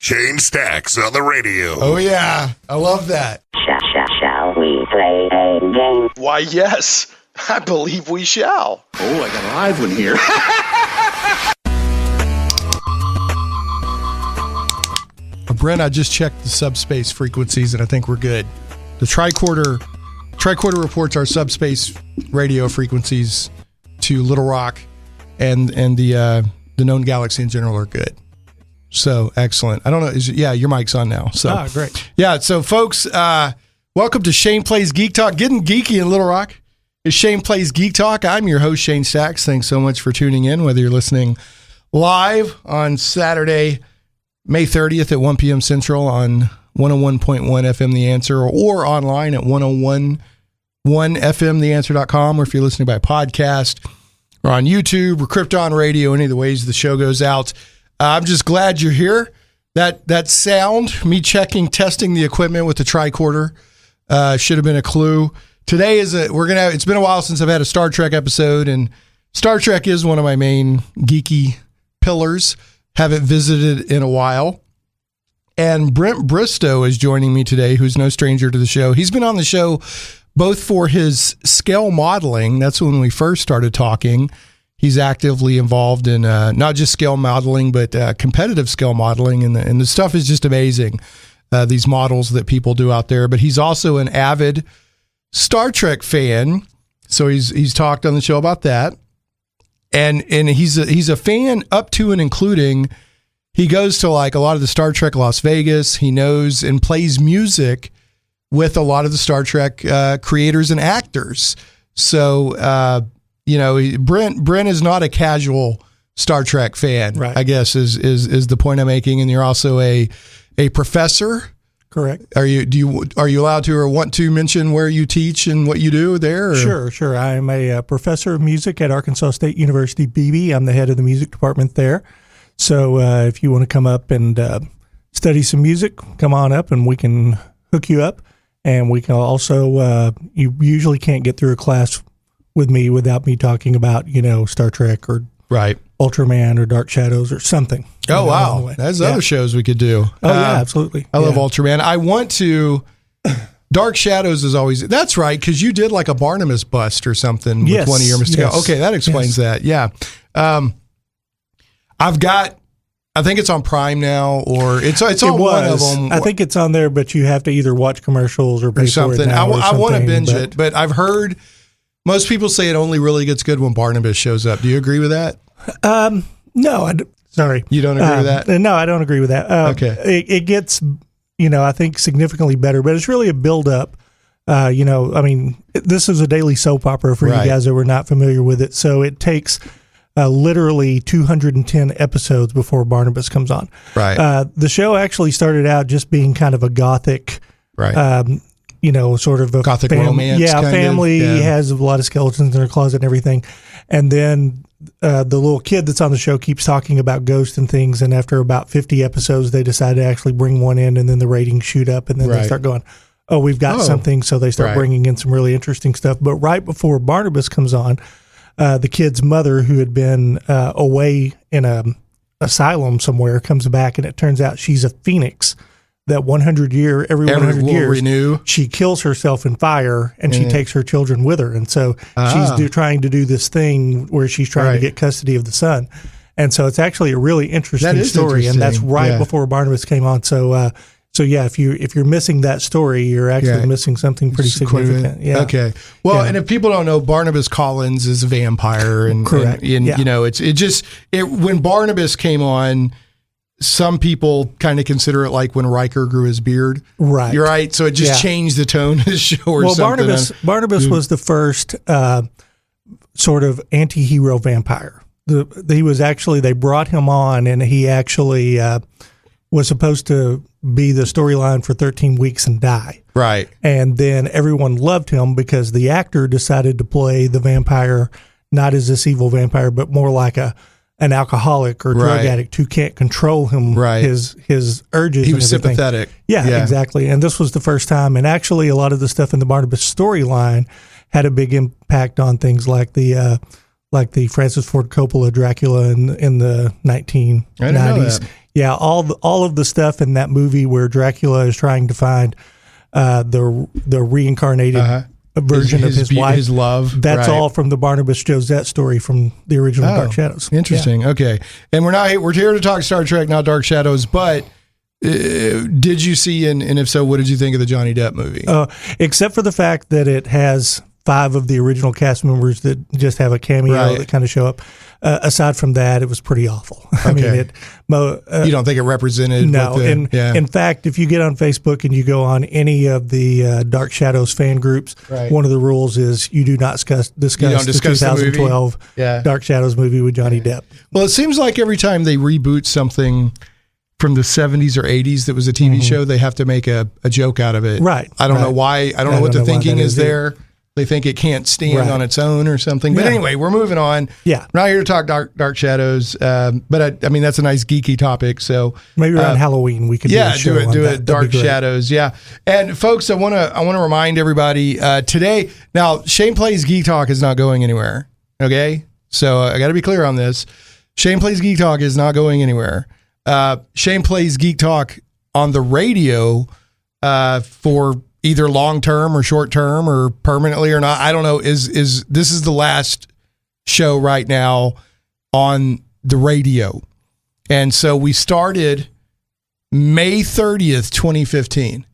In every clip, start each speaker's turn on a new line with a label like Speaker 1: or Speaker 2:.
Speaker 1: Shane Stacks on the radio.
Speaker 2: Oh, yeah. I love that.
Speaker 3: Shall we play a game?
Speaker 4: Why, yes. I believe we shall.
Speaker 5: Oh, I got a live one here.
Speaker 2: Brent, I just checked the subspace frequencies, and I think we're good. The tricorder reports our subspace radio frequencies to Little Rock, and the known galaxy in general are good. So excellent. I don't know. Your mic's on now. So
Speaker 6: great.
Speaker 2: Yeah. So folks, welcome to Shane Plays Geek Talk. Getting geeky in Little Rock. It's Shane Plays Geek Talk. I'm your host, Shane Stacks. Thanks so much for tuning in, whether you're listening live on Saturday, May 30th at 1 p.m. Central on 101.1 FM The Answer, or online at 101.1fmtheanswer.com, or if you're listening by podcast or on YouTube or Krypton Radio, any of the ways the show goes out. I'm just glad you're here. That sound, me testing the equipment with the tricorder, should have been a clue. Today it's been a while since I've had a Star Trek episode, and Star Trek is one of my main geeky pillars. Haven't visited in a while. And Brent Bristow is joining me today, who's no stranger to the show. He's been on the show both for his scale modeling. That's when we first started talking. He's actively involved in not just scale modeling, but competitive scale modeling. And the stuff is just amazing, these models that people do out there. But he's also an avid Star Trek fan. So he's talked on the show about that. And he's a fan up to and including, he goes to like a lot of the Star Trek Las Vegas. He knows and plays music with a lot of the Star Trek creators and actors. So, Brent is not a casual Star Trek fan, right? I guess is the point I'm making. And you're also a professor.
Speaker 6: Correct.
Speaker 2: Are you allowed to or want to mention where you teach and what you do there? Or?
Speaker 6: Sure. I'm a professor of music at Arkansas State University, BB. I'm the head of the music department there. So if you want to come up and study some music, come on up and we can hook you up. And we can also, you usually can't get through a class with me without me talking about, Star Trek or
Speaker 2: right.
Speaker 6: Ultraman or Dark Shadows or something.
Speaker 2: Oh, wow. There's other shows we could do.
Speaker 6: Oh, yeah, absolutely.
Speaker 2: I love Ultraman. I want to... Dark Shadows is always... That's right, because you did like a Barnabas bust or something with one of your mistakes. Yes. Okay, that explains that. Yeah. I've got... I think it's on Prime now, or it's on one of them.
Speaker 6: I think it's on there, but you have to either watch commercials or pay
Speaker 2: something.
Speaker 6: For it now
Speaker 2: I want to binge it, but I've heard most people say it only really gets good when Barnabas shows up. Do you agree with that?
Speaker 6: No, sorry.
Speaker 2: You don't agree with that?
Speaker 6: No, I don't agree with that. Okay. It gets, I think significantly better, but it's really a build-up. This is a daily soap opera for you guys that were not familiar with it. So it takes literally 210 episodes before Barnabas comes on.
Speaker 2: Right.
Speaker 6: The show actually started out just being kind of a gothic, sort of a
Speaker 2: gothic romance.
Speaker 6: Yeah, family has a lot of skeletons in their closet and everything. And then the little kid that's on the show keeps talking about ghosts and things. And after about 50 episodes, they decide to actually bring one in, and then the ratings shoot up, and then they start going, oh, we've got something. So they start bringing in some really interesting stuff. But right before Barnabas comes on, the kid's mother, who had been away in an asylum somewhere, comes back, and it turns out she's a phoenix. That every 100 years,
Speaker 2: renew.
Speaker 6: She kills herself in fire, and she takes her children with her. And so she's trying to do this thing where she's trying to get custody of the son. And so it's actually a really interesting story, and that's before Barnabas came on. So if you're missing that story, you're actually missing something pretty significant. Yeah.
Speaker 2: Okay. Well, and if people don't know, Barnabas Collins is a vampire, and
Speaker 6: correct.
Speaker 2: And when Barnabas came on, some people kind of consider it like when Riker grew his beard. Right. You're right. So it just changed the tone of the show or something.
Speaker 6: Well, Barnabas was the first sort of anti-hero vampire. They brought him on, and he actually was supposed to be the storyline for 13 weeks and die.
Speaker 2: Right.
Speaker 6: And then everyone loved him because the actor decided to play the vampire not as this evil vampire, but more like an alcoholic or drug addict who can't control him, his urges.
Speaker 2: He was sympathetic.
Speaker 6: Yeah, exactly. And this was the first time. And actually, a lot of the stuff in the Barnabas storyline had a big impact on things like the Francis Ford Coppola Dracula in the 1990s. Yeah, all of the stuff in that movie where Dracula is trying to find the reincarnated version of his wife,
Speaker 2: his love.
Speaker 6: That's
Speaker 2: right.
Speaker 6: all from the Barnabas Josette story from the original Dark Shadows.
Speaker 2: Interesting. Okay, and we're here to talk Star Trek, not Dark Shadows. But did you see and if so, what did you think of the Johnny Depp movie?
Speaker 6: Except for the fact that it has 5 of the original cast members that just have a cameo that kind of show up. Aside from that, it was pretty awful. I mean,
Speaker 2: you don't think it represented?
Speaker 6: No. In fact, if you get on Facebook and you go on any of the Dark Shadows fan groups, one of the rules is you do not discuss the 2012 Dark Shadows movie with Johnny Depp.
Speaker 2: Well, it seems like every time they reboot something from the 70s or 80s that was a TV show, they have to make a joke out of it.
Speaker 6: Right.
Speaker 2: I don't know why. I don't know what the thinking is there. They think it can't stand on its own or something. But anyway, we're moving on.
Speaker 6: Yeah.
Speaker 2: We're not here to talk Dark Shadows. But I mean, that's a nice geeky topic. So
Speaker 6: maybe around Halloween we could do it.
Speaker 2: Dark Shadows. Yeah. And folks, I want to remind everybody today. Now, Shane Plays Geek Talk is not going anywhere. Okay. So I got to be clear on this. Shane Plays Geek Talk is not going anywhere. Shane Plays Geek Talk on the radio for either long-term or short-term or permanently or not. I don't know. This is the last show right now on the radio. And so we started May 30th, 2015.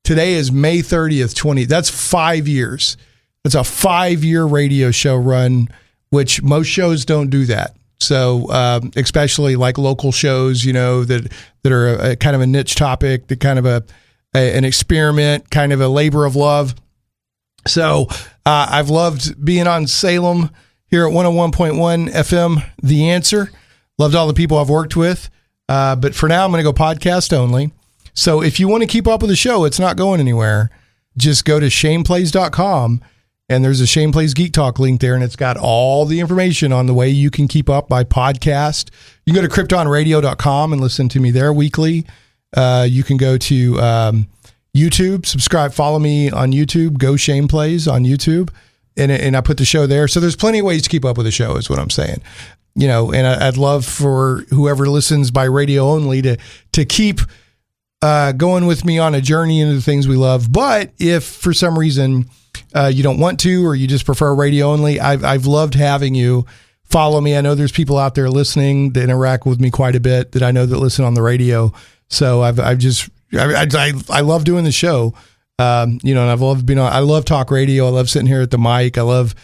Speaker 2: Today is May 30th, that's 5 years. That's a 5-year radio show run, which most shows don't do that. So, especially like local shows, that are a kind of a niche topic, that kind of an experiment, kind of a labor of love. So I've loved being on Salem here at 101.1 FM, The Answer. Loved all the people I've worked with. But for now, I'm going to go podcast only. So if you want to keep up with the show, it's not going anywhere. Just go to shaneplays.com and there's a Shane Plays Geek Talk link there, and it's got all the information on the way you can keep up by podcast. You can go to kryptonradio.com and listen to me there weekly. You can go to YouTube, subscribe, follow me on YouTube, Go Shane Plays on YouTube, and I put the show there. So there's plenty of ways to keep up with the show is what I'm saying. And I'd love for whoever listens by radio only to keep going with me on a journey into the things we love. But if for some reason you don't want to, or you just prefer radio only, I've loved having you follow me. I know there's people out there listening that interact with me quite a bit that I know that listen on the radio. So I love doing the show, and I've loved being on. I love talk radio. I love sitting here at the mic. I love,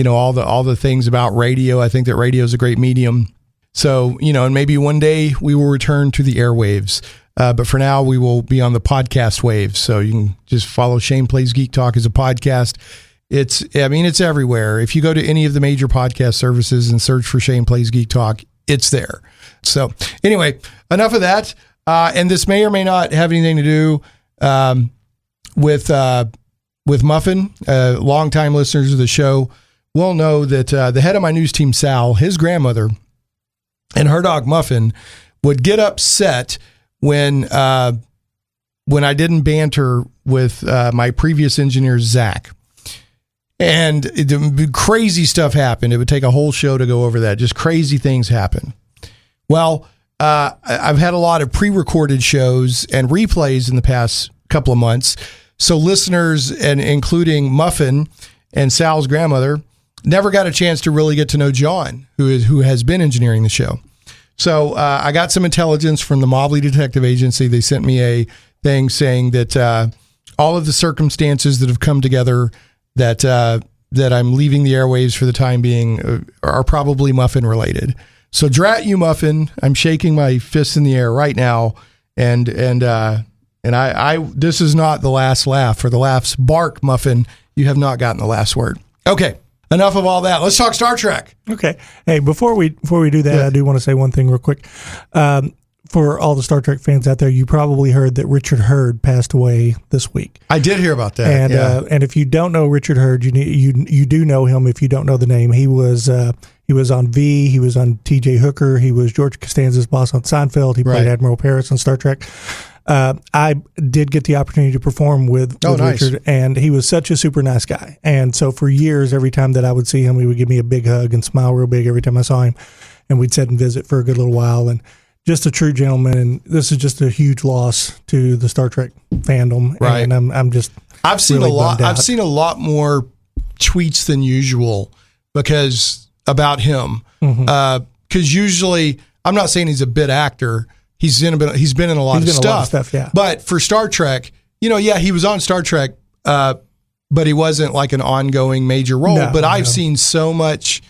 Speaker 2: all the things about radio. I think that radio is a great medium. So, and maybe one day we will return to the airwaves. But for now, we will be on the podcast waves. So you can just follow Shane Plays Geek Talk as a podcast. It's everywhere. If you go to any of the major podcast services and search for Shane Plays Geek Talk, it's there. So anyway, enough of that. And this may or may not have anything to do with Muffin. Longtime listeners of the show will know that the head of my news team, Sal, his grandmother, and her dog Muffin would get upset when I didn't banter with my previous engineer, Zach. And crazy stuff happened. It would take a whole show to go over that. Just crazy things happen. Well, I've had a lot of pre-recorded shows and replays in the past couple of months. So listeners, and including Muffin and Sal's grandmother, never got a chance to really get to know John, who has been engineering the show. So I got some intelligence from the Mobley Detective Agency. They sent me a thing saying that all of the circumstances that have come together that I'm leaving the airwaves for the time being are probably Muffin related. So drat you, Muffin. I'm shaking my fist in the air right now. And I this is not the last laugh. For the laughs bark, Muffin. You have not gotten the last word. Okay. Enough of all that. Let's talk Star Trek.
Speaker 6: Okay. Hey, before we do that, I do want to say one thing real quick. For all the Star Trek fans out there, you probably heard that Richard Hurd passed away this week.
Speaker 2: I did hear about that.
Speaker 6: And if you don't know Richard Hurd, you do know him if you don't know the name. He was on V. He was on T.J. Hooker. He was George Costanza's boss on Seinfeld. He played Admiral Paris on Star Trek. I did get the opportunity to perform with Richard, and he was such a super nice guy. And so for years, every time that I would see him, he would give me a big hug and smile real big every time I saw him. And we'd sit and visit for a good little while. And just a true gentleman, and this is just a huge loss to the Star Trek fandom.
Speaker 2: Right.
Speaker 6: And I'm just
Speaker 2: I've seen
Speaker 6: really
Speaker 2: a lot.
Speaker 6: bummed out.
Speaker 2: I've seen a lot more tweets than usual about him. Because usually, I'm not saying he's a bit actor. He's been in a lot of stuff.
Speaker 6: Yeah.
Speaker 2: But for Star Trek, he was on Star Trek, but he wasn't like an ongoing major role.
Speaker 6: No,
Speaker 2: but I've seen so much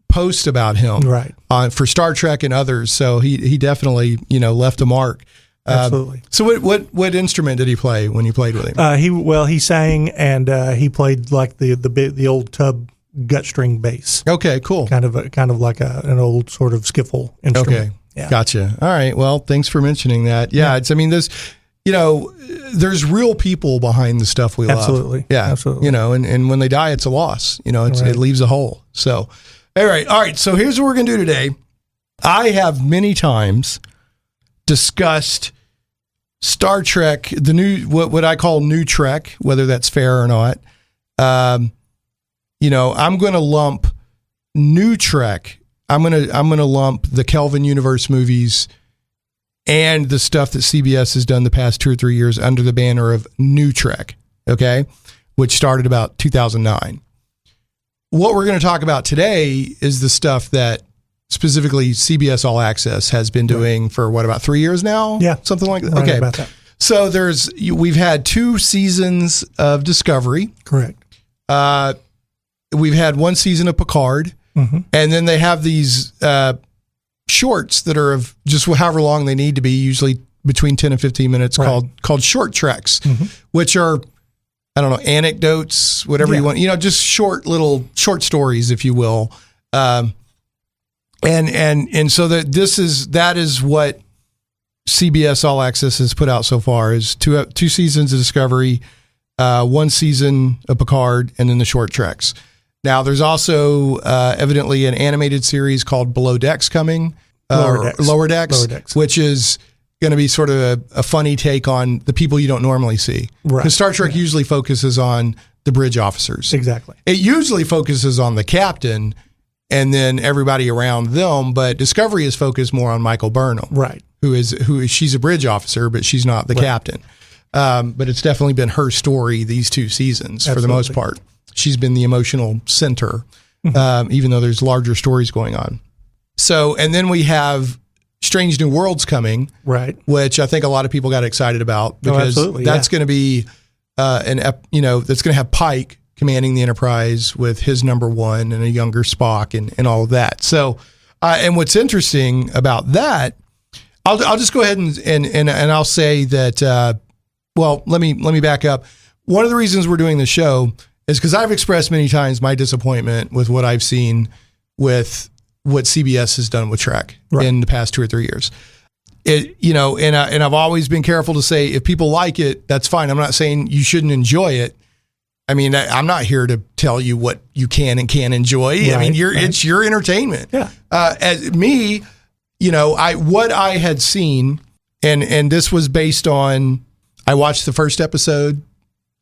Speaker 2: post about him,
Speaker 6: Right.
Speaker 2: For Star Trek and others. So he definitely left a mark.
Speaker 6: Absolutely.
Speaker 2: So what instrument did he play when you played with him?
Speaker 6: He sang, and he played like the old tub gut string bass.
Speaker 2: Okay, cool.
Speaker 6: Kind of like an old sort of skiffle instrument.
Speaker 2: Okay.
Speaker 6: Yeah.
Speaker 2: Gotcha. All right. Well, thanks for mentioning that. Yeah. There's real people behind the stuff we love.
Speaker 6: Absolutely.
Speaker 2: Yeah.
Speaker 6: Absolutely.
Speaker 2: And when they die, it's a loss.
Speaker 6: Right.
Speaker 2: It leaves a hole. So, all right. So here's what we're going to do today. I have many times discussed Star Trek, the new, what I call new Trek, whether that's fair or not. I'm going to lump new Trek. I'm going to lump the Kelvin Universe movies and the stuff that CBS has done the past 2 or 3 years under the banner of new Trek. Okay. Which started about 2009. What we're going to talk about today is the stuff that specifically CBS All Access has been doing for about 3 years now?
Speaker 6: Yeah.
Speaker 2: Something like that.
Speaker 6: Right
Speaker 2: Okay.
Speaker 6: about that.
Speaker 2: So we've had 2 seasons of Discovery.
Speaker 6: Correct.
Speaker 2: We've had 1 season of Picard.
Speaker 6: Mm-hmm.
Speaker 2: And then they have these shorts that are of just however long they need to be, usually between 10 and 15 minutes,
Speaker 6: Right.
Speaker 2: called short treks,
Speaker 6: Mm-hmm.
Speaker 2: which are, I don't know, anecdotes, whatever you want, just short stories, if you will. And so that is what CBS All Access has put out so far is 2 seasons of Discovery, 1 season of Picard, and then the short treks. Now, there's also evidently an animated series called Below Decks coming. Lower Decks, which is going to be sort of a funny take on the people you don't normally see.
Speaker 6: Right.
Speaker 2: Because Star Trek usually focuses on the bridge officers.
Speaker 6: Exactly.
Speaker 2: It usually focuses on the captain and then everybody around them, but Discovery is focused more on Michael Burnham.
Speaker 6: Right.
Speaker 2: She's a bridge officer, but she's not the captain. But it's definitely been her story these 2 seasons for the most part. She's been the emotional center, even though there's larger stories going on. So, and then we have Strange New Worlds coming,
Speaker 6: right?
Speaker 2: Which I think a lot of people got excited about because that's going to be that's going to have Pike commanding the Enterprise with his number 1 and a younger Spock and all of that. So, and what's interesting about that, I'll just go ahead and I'll say that. Well, let me back up. One of the reasons we're doing the show is because I've expressed many times my disappointment with what I've seen with what CBS has done with Trek in the past 2 or 3 years. And I've always been careful to say if people like it, that's fine. I'm not saying you shouldn't enjoy it. I mean, I'm not here to tell you what you can and can't enjoy.
Speaker 6: Right,
Speaker 2: I mean, it's your entertainment.
Speaker 6: Yeah.
Speaker 2: As me, what I had seen, and this was based on, I watched the first episode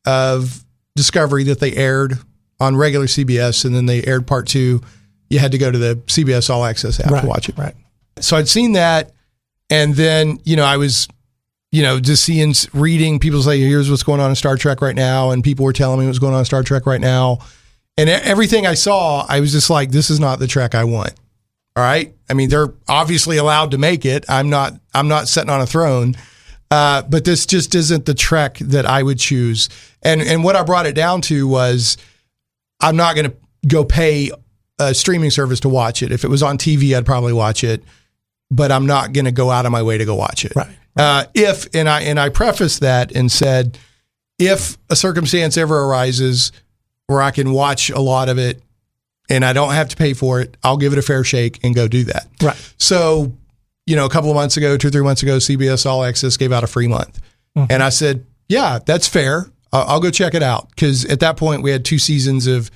Speaker 2: of Discovery that they aired on regular CBS, and then they aired part 2. You had to go to the CBS All Access app to watch it.
Speaker 6: Right.
Speaker 2: So I'd seen that, and then I was, just reading people say, "Here's what's going on in Star Trek right now," and people were telling me what's going on in Star Trek right now, and everything I saw, I was just like, "This is not the Trek I want." All right. I mean, they're obviously allowed to make it. I'm not sitting on a throne. But this just isn't the Trek that I would choose. And what I brought it down to was I'm not going to go pay a streaming service to watch it. If it was on TV, I'd probably watch it, but I'm not going to go out of my way to go watch it.
Speaker 6: Right.
Speaker 2: I prefaced that and said, if a circumstance ever arises where I can watch a lot of it and I don't have to pay for it, I'll give it a fair shake and go do that.
Speaker 6: Right.
Speaker 2: So, a couple of months ago, 2 or 3 months ago, CBS All Access gave out a free month. Mm-hmm. And I said, yeah, that's fair. I'll go check it out. Because at that point, we had 2 seasons of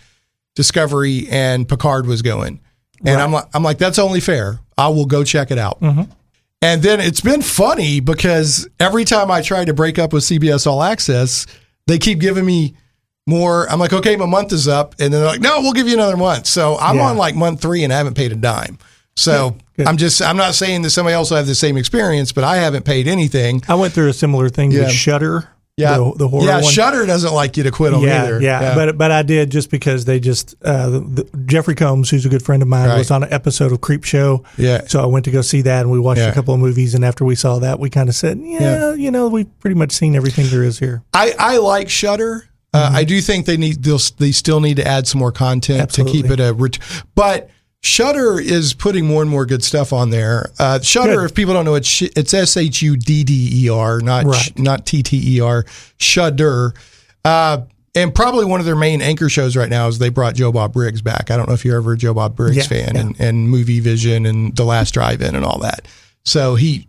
Speaker 2: Discovery and Picard was going. And I'm like, that's only fair. I will go check it out. Mm-hmm. And then it's been funny because every time I try to break up with CBS All Access, they keep giving me more. I'm like, okay, my month is up. And then they're like, no, we'll give you another month. So I'm on like month 3 and I haven't paid a dime. So
Speaker 6: Good.
Speaker 2: I'm not saying that somebody else will have the same experience, but I haven't paid anything.
Speaker 6: I went through a similar thing with Shudder.
Speaker 2: Yeah,
Speaker 6: the horror one.
Speaker 2: Shudder doesn't like you to quit them either.
Speaker 6: Yeah. But I did just because they just Jeffrey Combs, who's a good friend of mine, was on an episode of Creep Show.
Speaker 2: Yeah.
Speaker 6: So I went to go see that, and we watched a couple of movies. And after we saw that, we kind of said, we've pretty much seen everything there is here.
Speaker 2: I like Shudder. I do think they still need to add some more content to keep it but Shudder is putting more and more good stuff on there. Shudder, if people don't know, it's SHUDDER, not TTER. Shudder. And probably one of their main anchor shows right now is they brought Joe Bob Briggs back. I don't know if you're ever a Joe Bob Briggs fan and Movie Vision and The Last Drive-In and all that. So he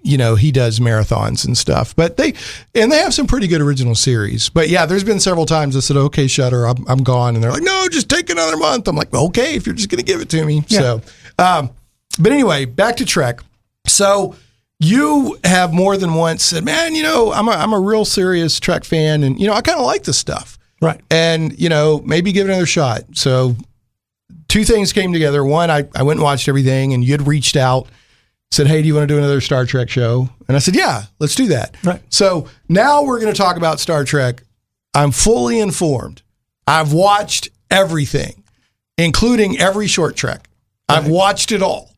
Speaker 2: does marathons and stuff, but they have some pretty good original series. But yeah, there's been several times I said, okay, Shudder, I'm gone. And they're like, no, just take another month. I'm like, well, okay, if you're just going to give it to me. Yeah. So, but anyway, back to Trek. So you have more than once said, man, I'm a real serious Trek fan. And, I kind of like this stuff.
Speaker 6: Right.
Speaker 2: And, maybe give it another shot. So two things came together. One, I went and watched everything, and you had reached out, said, hey, do you want to do another Star Trek show? And I said, yeah, let's do that.
Speaker 6: Right.
Speaker 2: So now we're going to talk about Star Trek. I'm fully informed. I've watched everything, including every short Trek. Right. I've watched it all.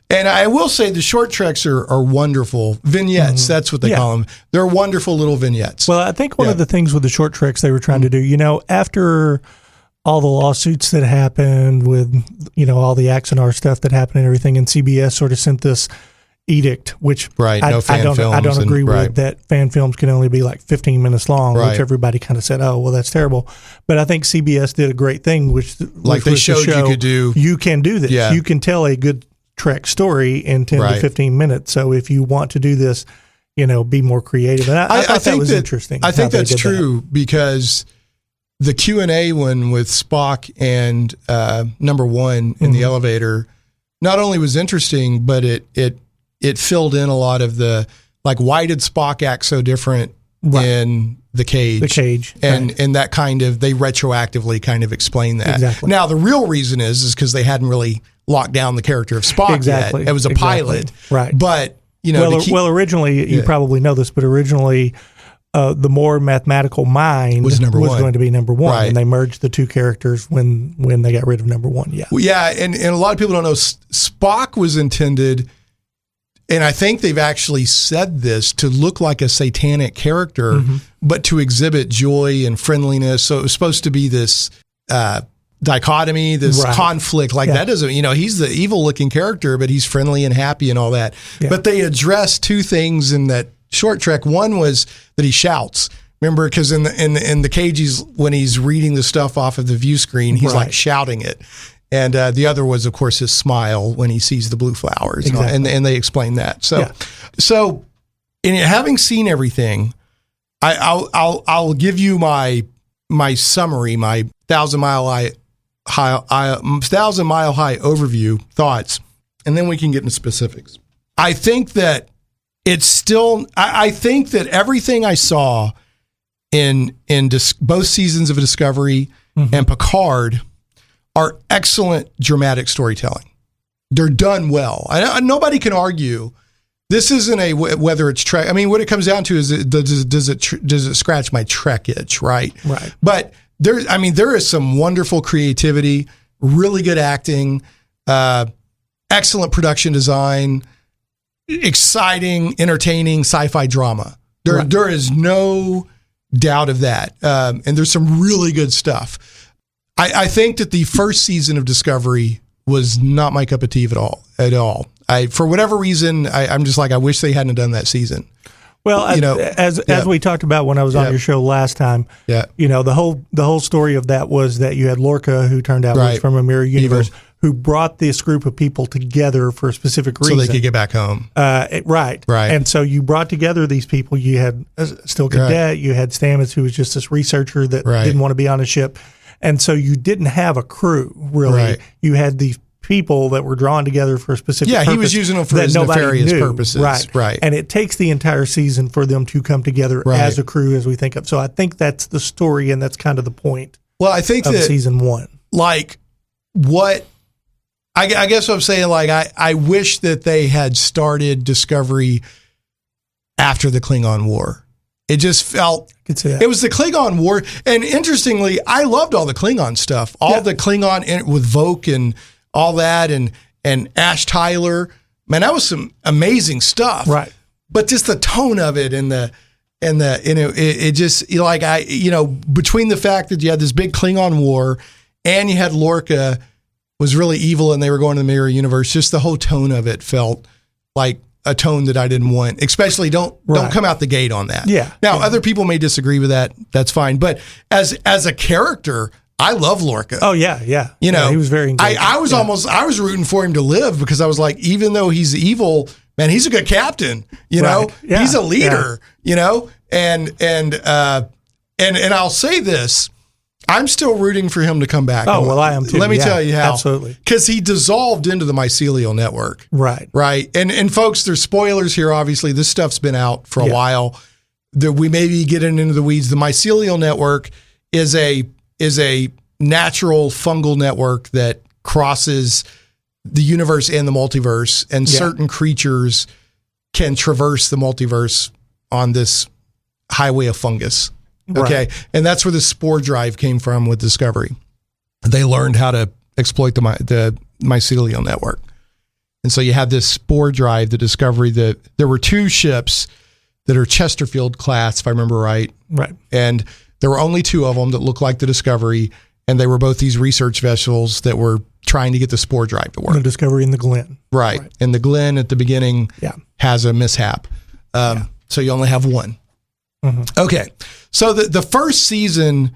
Speaker 2: And I will say the short Treks are wonderful vignettes. Mm-hmm. That's what they call them. They're wonderful little vignettes.
Speaker 6: Well, I think one of the things with the short Treks they were trying to do, after all the lawsuits that happened with, all the Axonar stuff that happened and everything, and CBS sort of sent this edict, which I don't agree with, that fan films can only be like 15 minutes long, which everybody kind of said, oh, well, that's terrible. But I think CBS did a great thing, which
Speaker 2: they showed
Speaker 6: you can do this. Yeah. You can tell a good Trek story in 10 to 15 minutes. So if you want to do this, be more creative. And I thought that was interesting.
Speaker 2: I think that's true because the Q&A one with Spock and number one in the elevator not only was interesting, but it filled in a lot of the, like, why did Spock act so different in the cage?
Speaker 6: The cage.
Speaker 2: And that kind of, they retroactively kind of explain that.
Speaker 6: Exactly.
Speaker 2: Now, the real reason is because they hadn't really locked down the character of Spock yet. It was a pilot.
Speaker 6: Right.
Speaker 2: But,
Speaker 6: originally, you probably know this, but originally, the more mathematical mind was going to be number one,
Speaker 2: right.
Speaker 6: And they merged the two characters when they got rid of number one. Yeah,
Speaker 2: and a lot of people don't know Spock was intended, and I think they've actually said this, to look like a satanic character, but to exhibit joy and friendliness. So it was supposed to be this dichotomy, this conflict. Like that doesn't, he's the evil looking character, but he's friendly and happy and all that. Yeah. But they addressed two things in that short Trek. One was that he shouts. Remember, because in the cage, when he's reading the stuff off of the view screen, he's like shouting it. And the other was, of course, his smile when he sees the blue flowers.
Speaker 6: Exactly.
Speaker 2: And they explained that. So in having seen everything, I'll give you my summary, my 1,000-mile high overview thoughts, and then we can get into specifics. I think that I think that everything I saw in both seasons of Discovery and Picard are excellent dramatic storytelling. They're done well. Nobody can argue. This isn't whether it's Trek. I mean, what it comes down to is does it scratch my Trek itch, right?
Speaker 6: Right.
Speaker 2: But there is some wonderful creativity, really good acting, excellent production design, exciting, entertaining sci-fi drama. There is no doubt of that. And there's some really good stuff. I think that the first season of Discovery was not my cup of tea at all. For whatever reason, I'm just like, I wish they hadn't done that season.
Speaker 6: Well, as we talked about when I was on your show last time, the whole story of that was that you had Lorca, who turned out was from a mirror universe, who brought this group of people together for a specific reason.
Speaker 2: So they could get back home.
Speaker 6: Right. And so you brought together these people. You had Still Cadet, you had Stamets, who was just this researcher that didn't want to be on a ship. And so you didn't have a crew, really. Right. You had these people that were drawn together for a specific purpose. Yeah,
Speaker 2: he was using them for his nefarious purposes.
Speaker 6: Right. And it takes the entire season for them to come together as a crew, as we think of. So I think that's the story, and that's kind of the point
Speaker 2: I think
Speaker 6: of season one.
Speaker 2: Like, what I guess what I'm saying, like, I wish that they had started Discovery after the Klingon War. It just felt, it was the Klingon War. And interestingly, I loved all the Klingon stuff, the Klingon with Voke and all that, and Ash Tyler. Man, that was some amazing stuff.
Speaker 6: Right.
Speaker 2: But just the tone of it and it just, like, between the fact that you had this big Klingon War and you had Lorca was really evil and they were going to the mirror universe, just the whole tone of it felt like a tone that I didn't want, especially don't come out the gate on that.
Speaker 6: Yeah.
Speaker 2: Now, other people may disagree with that. That's fine. But as a character, I love Lorca.
Speaker 6: Oh yeah. Yeah.
Speaker 2: He
Speaker 6: was very engaging.
Speaker 2: I was rooting for him to live because I was like, even though he's evil, man, he's a good captain, know,
Speaker 6: Yeah.
Speaker 2: he's a leader, and I'll say this, I'm still rooting for him to come back.
Speaker 6: Oh, well, I am too.
Speaker 2: Let me tell you how.
Speaker 6: Absolutely.
Speaker 2: Because he dissolved into the mycelial network.
Speaker 6: Right.
Speaker 2: Right. And folks, there's spoilers here. Obviously, this stuff's been out for a while. We may be getting into the weeds. The mycelial network is a natural fungal network that crosses the universe and the multiverse, and certain creatures can traverse the multiverse on this highway of fungus. Okay. Right. And that's where the spore drive came from with Discovery. They learned how to exploit the mycelial network. And so you have this spore drive, the Discovery, there were 2 ships that are Chesterfield class, if I remember right.
Speaker 6: Right.
Speaker 2: And there were only 2 of them that looked like the Discovery. And they were both these research vessels that were trying to get the spore drive to work.
Speaker 6: The Discovery and the Glenn.
Speaker 2: Right. And the Glenn at the beginning has a mishap. So you only have 1. Mm-hmm. Okay. So the first season,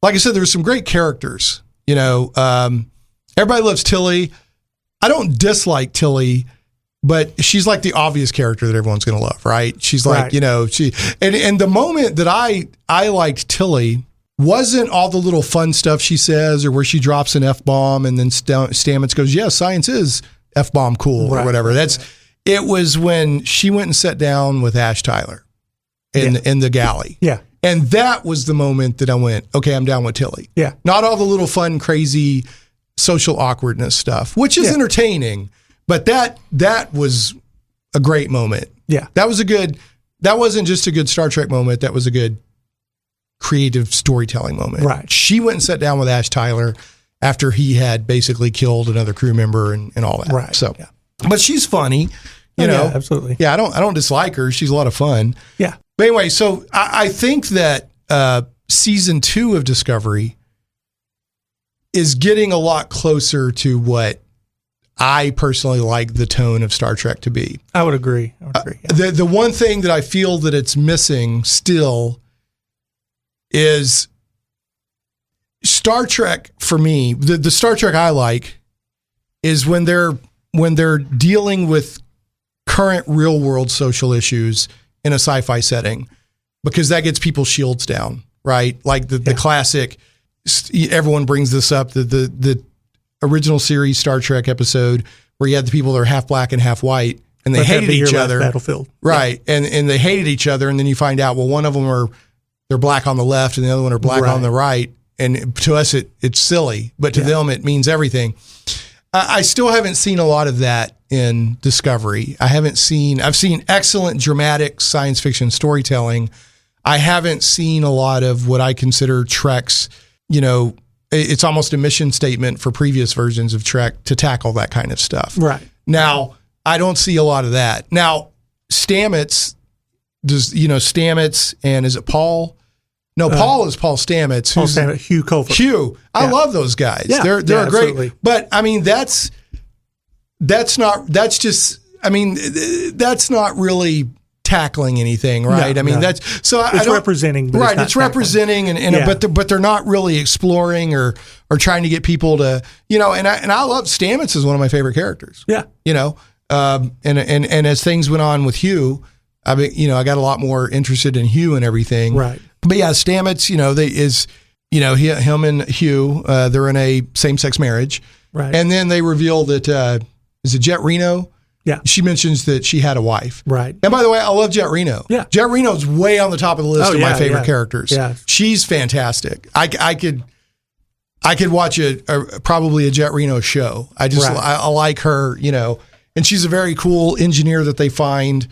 Speaker 2: like I said, there were some great characters. Everybody loves Tilly. I don't dislike Tilly, but she's like the obvious character that everyone's going to love, right? She's like, and the moment that I liked Tilly wasn't all the little fun stuff she says or where she drops an F-bomb and then Stamets goes, yeah, science is F-bomb cool or whatever. It was when she went and sat down with Ash Tyler in the galley. Yeah. And that was the moment that I went, okay, I'm down with Tilly. Yeah. Not all the little fun, crazy social awkwardness stuff, which is entertaining, but that was a great moment. Yeah. That wasn't just a good Star Trek moment. That was a good creative storytelling moment. Right. She went and sat down with Ash Tyler after he had basically killed another crew member and all that. Right. So, but she's funny, you know. Yeah, absolutely. Yeah. I don't dislike her. She's a lot of fun. Yeah. But anyway, so I think that season 2 of Discovery is getting a lot closer to what I personally like the tone of Star Trek to be.
Speaker 6: I would agree. Yeah.
Speaker 2: The one thing that I feel that it's missing still is Star Trek for me. The Star Trek I like is when they're dealing with current real world social issues in a sci-fi setting, because that gets people's shields down, right? Like the classic, everyone brings this up, the original series Star Trek episode where you had the people that are half black and half white and they hated each other.
Speaker 6: Battlefield.
Speaker 2: Right. Yeah. And they hated each other. And then you find out, well, one of them they're black on the left and the other one are black on the right. And to us, it's silly, but to them, it means everything. I still haven't seen a lot of that in Discovery. I've seen excellent dramatic science fiction storytelling. I haven't seen a lot of what I consider Trek's, it's almost a mission statement for previous versions of Trek to tackle that kind of stuff. Right. Now, I don't see a lot of that. Now, Stamets, and is it Paul? No, Paul is Paul Stamets.
Speaker 6: Hugh Cofer.
Speaker 2: Hugh. I love those guys. Yeah. They're great. Absolutely. But I mean, that's not really tackling anything, right?
Speaker 6: It's representing.
Speaker 2: Right. It's representing but they're not really exploring or trying to get people to, and I love Stamets is one of my favorite characters. Yeah. And as things went on with Hugh, I got a lot more interested in Hugh and everything. Right. But yeah, Stamets, him and Hugh, they're in a same-sex marriage. Right. And then they reveal that, is it Jet Reno? Yeah. She mentions that she had a wife. Right. And by the way, I love Jet Reno. Yeah. Jet Reno's way on the top of the list of my favorite characters. Yeah. She's fantastic. I I could watch probably a Jet Reno show. I like her, and she's a very cool engineer that they find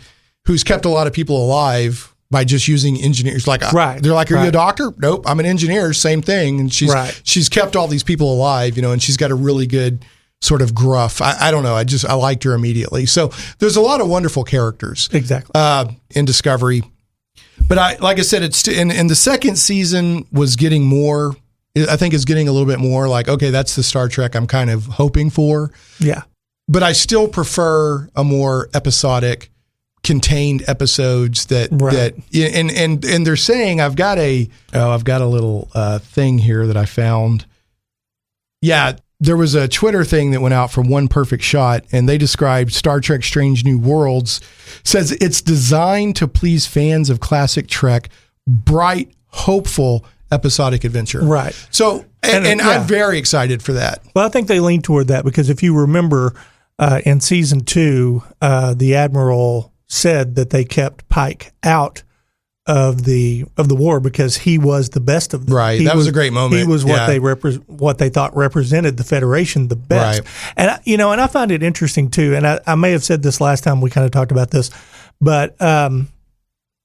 Speaker 2: who's kept a lot of people alive by just using engineers. Like, they're like, are you a doctor? Nope, I'm an engineer. Same thing. And she's kept all these people alive, and she's got a really good sort of gruff. I don't know. I liked her immediately. So there's a lot of wonderful characters.
Speaker 6: Exactly.
Speaker 2: In Discovery. But like I said, and the second season was getting more, I think is getting a little bit more like, okay, that's the Star Trek I'm kind of hoping for.
Speaker 6: Yeah. But
Speaker 2: I still prefer a more episodic, contained episodes and they're saying, I've got a little thing here that I found. Yeah. There was a Twitter thing that went out from One Perfect Shot, and they described Star Trek Strange New Worlds, says it's designed to please fans of classic Trek, bright, hopeful, episodic adventure.
Speaker 6: Right.
Speaker 2: So, and I'm very excited for that.
Speaker 6: Well, I think they lean toward that because if you remember in season 2, the Admiral said that they kept Pike out of the war because he was the best of them.
Speaker 2: Right. That was a great moment.
Speaker 6: He was what they thought represented the Federation the best. Right. And and I find it interesting too. And I may have said this last time we kind of talked about this, but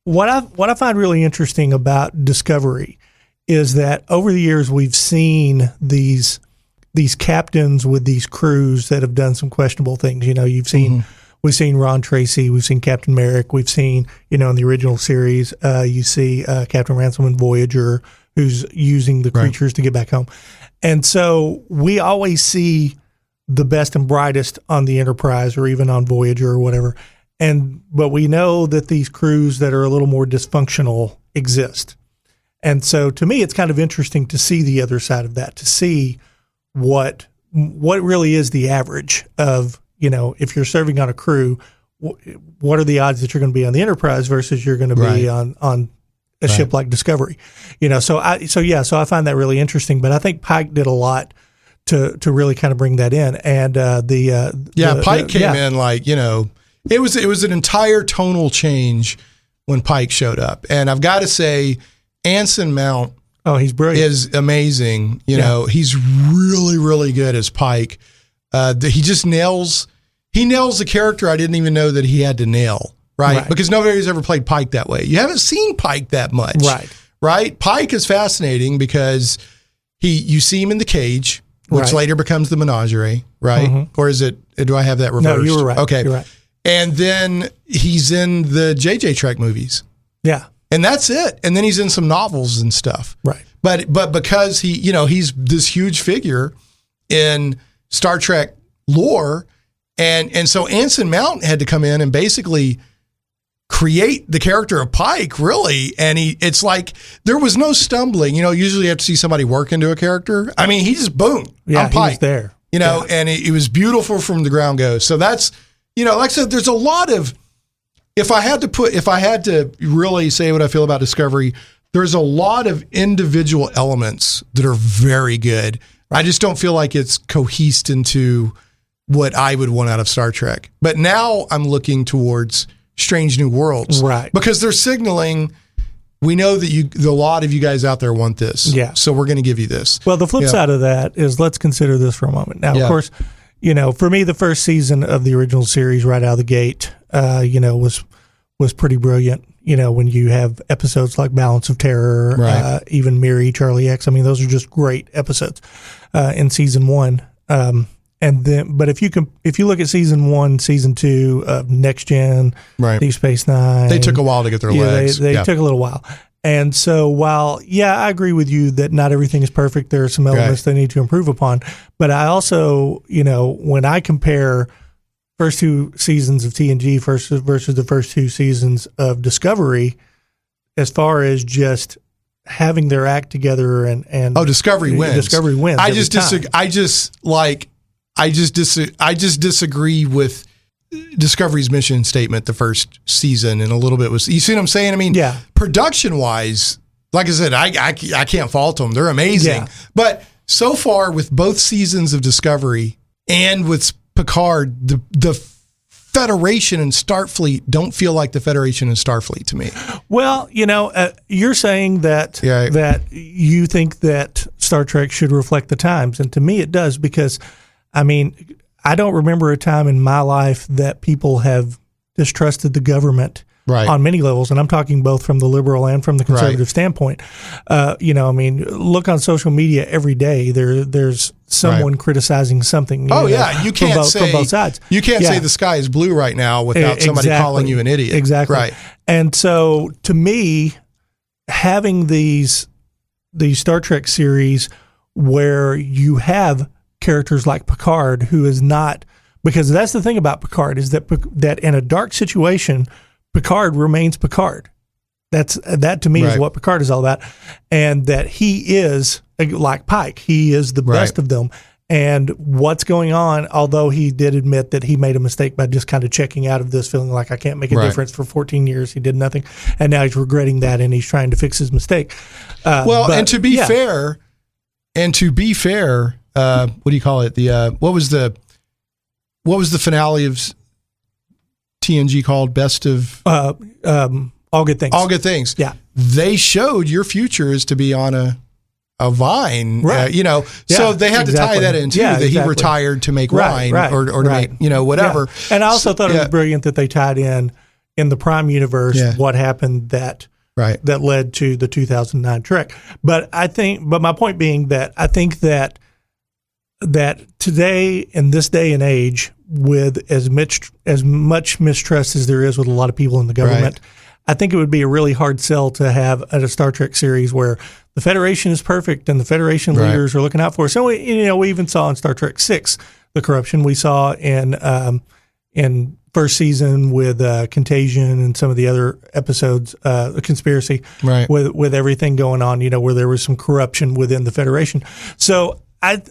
Speaker 6: what I find really interesting about Discovery is that over the years we've seen these captains with these crews that have done some questionable things. You've seen. Mm-hmm. We've seen Ron Tracy. We've seen Captain Merrick. We've seen, in the original series, you see Captain Ransom in Voyager, who's using the creatures to get back home. And so we always see the best and brightest on the Enterprise or even on Voyager or whatever. But we know that these crews that are a little more dysfunctional exist. And so to me, it's kind of interesting to see the other side of that, to see what really is the average of, if you're serving on a crew, what are the odds that you're going to be on the Enterprise versus you're going to be on a ship like Discovery? So I find that really interesting. But I think Pike did a lot to really kind of bring that in. And
Speaker 2: Pike came in like it was an entire tonal change when Pike showed up. And I've got to say, Anson Mount,
Speaker 6: he's brilliant,
Speaker 2: is amazing. He's really, really good as Pike. He just nails the character I didn't even know that he had to nail, right? Because nobody's ever played Pike that way. You haven't seen Pike that much, right? Pike is fascinating because you see him in the cage, which later becomes the menagerie, right? Mm-hmm. Or is it? Do I have that reversed?
Speaker 6: No, you were right.
Speaker 2: Okay,
Speaker 6: you're right.
Speaker 2: And then he's in the JJ Trek movies, and that's it. And then he's in some novels and stuff,
Speaker 6: right?
Speaker 2: But because he's this huge figure in Star Trek lore, and so Anson Mount had to come in and basically create the character of Pike, really. And it's like there was no stumbling. Usually you have to see somebody work into a character. I mean, he just boom, I'm Pike.
Speaker 6: He was there.
Speaker 2: And it was beautiful from the ground go. So that's like I said, there's a lot of. If I had to really say what I feel about Discovery, there's a lot of individual elements that are very good. I just don't feel like it's cohesed into what I would want out of Star Trek. But now I'm looking towards Strange New Worlds.
Speaker 6: Right.
Speaker 2: Because they're signaling, we know that a lot of you guys out there want this. Yeah. So we're going to give you this.
Speaker 6: Well, the flip side of that is let's consider this for a moment. Now, of course, for me, the first season of the original series right out of the gate, was pretty brilliant. When you have episodes like Balance of Terror, even Miri, Charlie X. I mean, those are just great episodes in season 1. But if you look at season 1, season 2 of Next Gen, Deep Space Nine,
Speaker 2: they took a while to get their legs.
Speaker 6: They took a little while. And so while, I agree with you that not everything is perfect, there are some elements they need to improve upon. But I also, when I compare first 2 seasons of TNG versus the first 2 seasons of Discovery, as far as just having their act together and
Speaker 2: Discovery wins.
Speaker 6: Discovery wins.
Speaker 2: I just disagree with Discovery's mission statement the first season, and a little bit was, you see what I'm saying? I mean, production wise, like I said, I can't fault them. They're amazing. But so far with both seasons of Discovery and with Picard, the Federation and Starfleet don't feel like the Federation and Starfleet to me.
Speaker 6: Well, you're saying that that you think that Star Trek should reflect the times. And to me, it does, because, I mean, I don't remember a time in my life that people have distrusted the government on many levels. And I'm talking both from the liberal and from the conservative standpoint. You know, I mean, look on social media every day. There's someone criticizing something.
Speaker 2: You can't say
Speaker 6: from both sides.
Speaker 2: You can't say the sky is blue right now without somebody calling you an idiot.
Speaker 6: Exactly.
Speaker 2: Right.
Speaker 6: And so, to me, having these Star Trek series where you have characters like Picard, who is not, because that's the thing about Picard, is that in a dark situation, Picard remains Picard. That to me is what Picard is all about, and that he is like Pike. He is the best of them. And what's going on? Although he did admit that he made a mistake by just kind of checking out of this, feeling like I can't make a difference. For 14 years, he did nothing, and now he's regretting that, and he's trying to fix his mistake.
Speaker 2: And to be fair, what do you call it? What was the finale of TNG called? Best of
Speaker 6: All Good Things.
Speaker 2: All Good Things.
Speaker 6: Yeah.
Speaker 2: They showed your future is to be on a vine,
Speaker 6: right?
Speaker 2: So they had to tie that in too. That he retired to make wine, or to make whatever.
Speaker 6: Yeah. And I also thought it was brilliant that they tied in the Prime universe what happened that led to the 2009 Trek. But my point being that I think that today, in this day and age, with as much mistrust as there is with a lot of people in the government, I think it would be a really hard sell to have a Star Trek series where the Federation is perfect and the Federation leaders are looking out for us. So we even saw in Star Trek VI the corruption we saw in first season with Contagion and some of the other episodes, the conspiracy, with everything going on. Where there was some corruption within the Federation. So I'm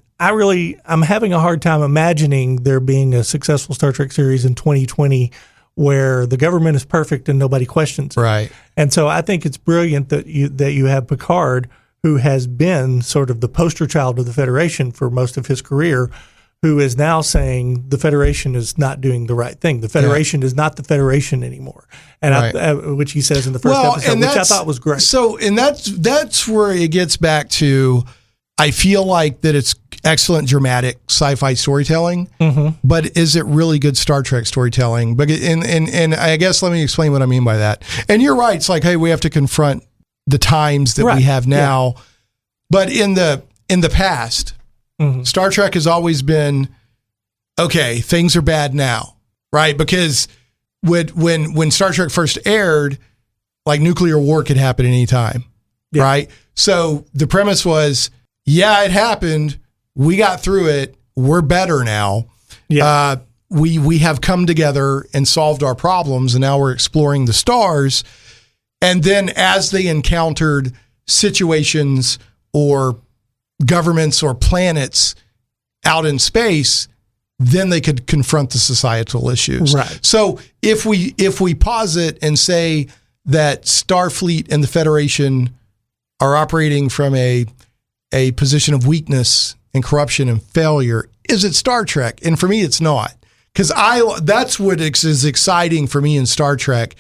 Speaker 6: having a hard time imagining there being a successful Star Trek series in 2020 where the government is perfect and nobody questions it.
Speaker 2: Right.
Speaker 6: And so I think it's brilliant that you have Picard, who has been sort of the poster child of the Federation for most of his career, who is now saying the Federation is not doing the right thing. The Federation is not the Federation anymore, and which he says in the first episode, which I thought was great.
Speaker 2: So, and that's where it gets back to. I feel like that it's excellent dramatic sci-fi storytelling, but is it really good Star Trek storytelling? But and I guess let me explain what I mean by that. And you're right. It's like, hey, we have to confront the times that we have now. Yeah. But in the past, Star Trek has always been, okay, things are bad now, right? Because when Star Trek first aired, like nuclear war could happen at any time, right? So the premise was, yeah, it happened. We got through it. We're better now. Yeah. We have come together and solved our problems, and now we're exploring the stars. And then as they encountered situations or governments or planets out in space, then they could confront the societal issues.
Speaker 6: Right.
Speaker 2: So if we pause it and say that Starfleet and the Federation are operating from a position of weakness and corruption and failure, is it Star Trek? And for me, it's not. Because that's what is exciting for me in Star Trek